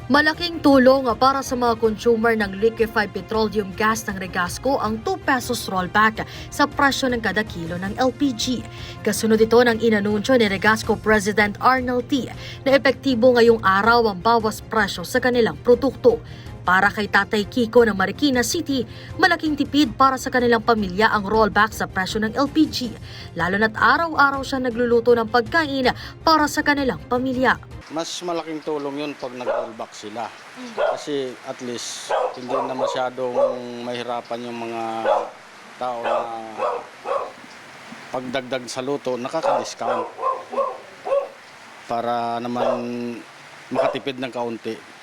Malaking tulong para sa mga consumer ng liquefied petroleum gas ng Regasco ang 2 pesos rollback sa presyo ng kada kilo ng LPG. Kasunod ito ng inanunsyo ni Regasco President Arnold T. na epektibo ngayong araw ang bawas presyo sa kanilang produkto. Para kay Tatay Kiko ng Marikina City, malaking tipid para sa kanilang pamilya ang rollback sa presyo ng LPG, lalo na't araw-araw siya nagluluto ng pagkain para sa kanilang pamilya. Mas malaking tulong yun pag nag-rollback sila. Kasi at least hindi na masyadong mahirapan yung mga tao na pagdagdag sa luto, nakaka-discount. Para naman makatipid ng kaunti.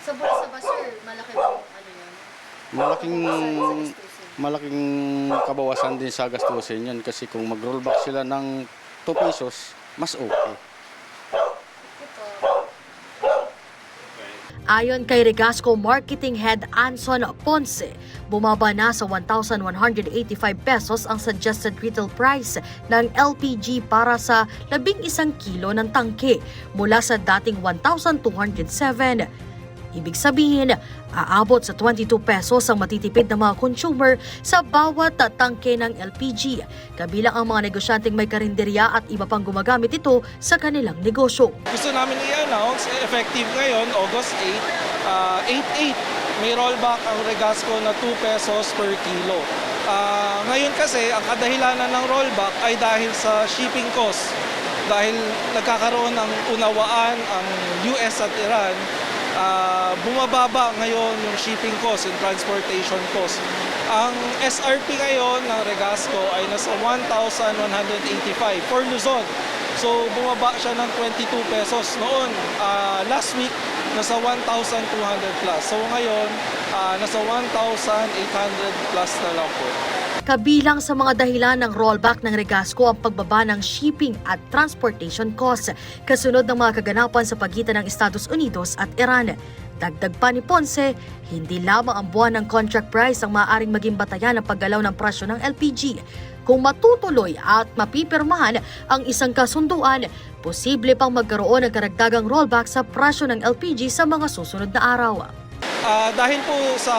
Sa bulsa ba, sir, malaki ba ano yun? Malaking kabawasan din sa gastusin yun kasi kung mag-rollback sila ng 2 pesos, mas okay. Ayon kay Regasco Marketing Head Anson Ponce, bumaba na sa 1,185 pesos ang suggested retail price ng LPG para sa 11 kilo ng tangke mula sa dating 1,207. Ibig sabihin, aabot sa 22 pesos ang matitipid ng mga consumer sa bawat tangke ng LPG, kabilang ang mga negosyanteng may karinderya at iba pang gumagamit ito sa kanilang negosyo. Gusto namin i-announce, effective ngayon, August 8, 8-8, may rollback ang Regasco na 2 pesos per kilo. Ngayon kasi, ang kadahilanan ng rollback ay dahil sa shipping cost. Dahil nagkakaroon ng unawaan ang US at Iran, bumababa ngayon yung shipping cost and transportation cost. Ang SRP ngayon ng Regasco ay nasa 1,185 for Luzon. So bumaba siya ng 22 pesos noon. Last week, nasa 1,200 plus. So ngayon, nasa 1,800 plus na lang po. Kabilang sa mga dahilan ng rollback ng Regasco ang pagbaba ng shipping at transportation costs kasunod ng mga kaganapan sa pagitan ng Estados Unidos at Iran. Dagdag pa ni Ponce, hindi lamang ang buwan ng contract price ang maaaring maging batayan ng paggalaw ng presyo ng LPG. Kung matutuloy at mapipirmahan ang isang kasunduan, posible pang magkaroon ng karagdagang rollback sa presyo ng LPG sa mga susunod na araw. Dahil po sa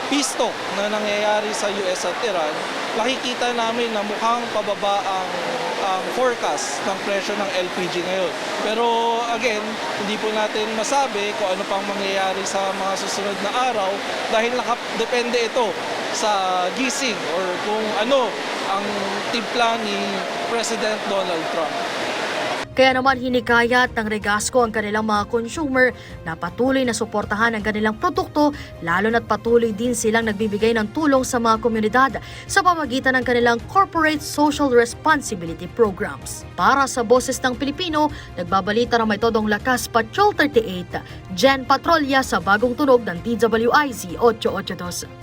peace talk na nangyayari sa US at Iran, nakikita namin na mukhang pababa ang forecast ng presyo ng LPG ngayon. Pero again, hindi po natin masabi kung ano pang mangyayari sa mga susunod na araw dahil depende ito sa gising or kung ano ang timpla ni President Donald Trump. Kaya naman hinikayat ng Regasco ang kanilang mga consumer na patuloy na suportahan ang kanilang produkto, lalo na't patuloy din silang nagbibigay ng tulong sa mga komunidad sa pamamagitan ng kanilang corporate social responsibility programs. Para sa Boses ng Pilipino, nagbabalita ng may todong lakas Patrol 38, Jen Patrolya sa Bagong Tunog ng DWIZ 882.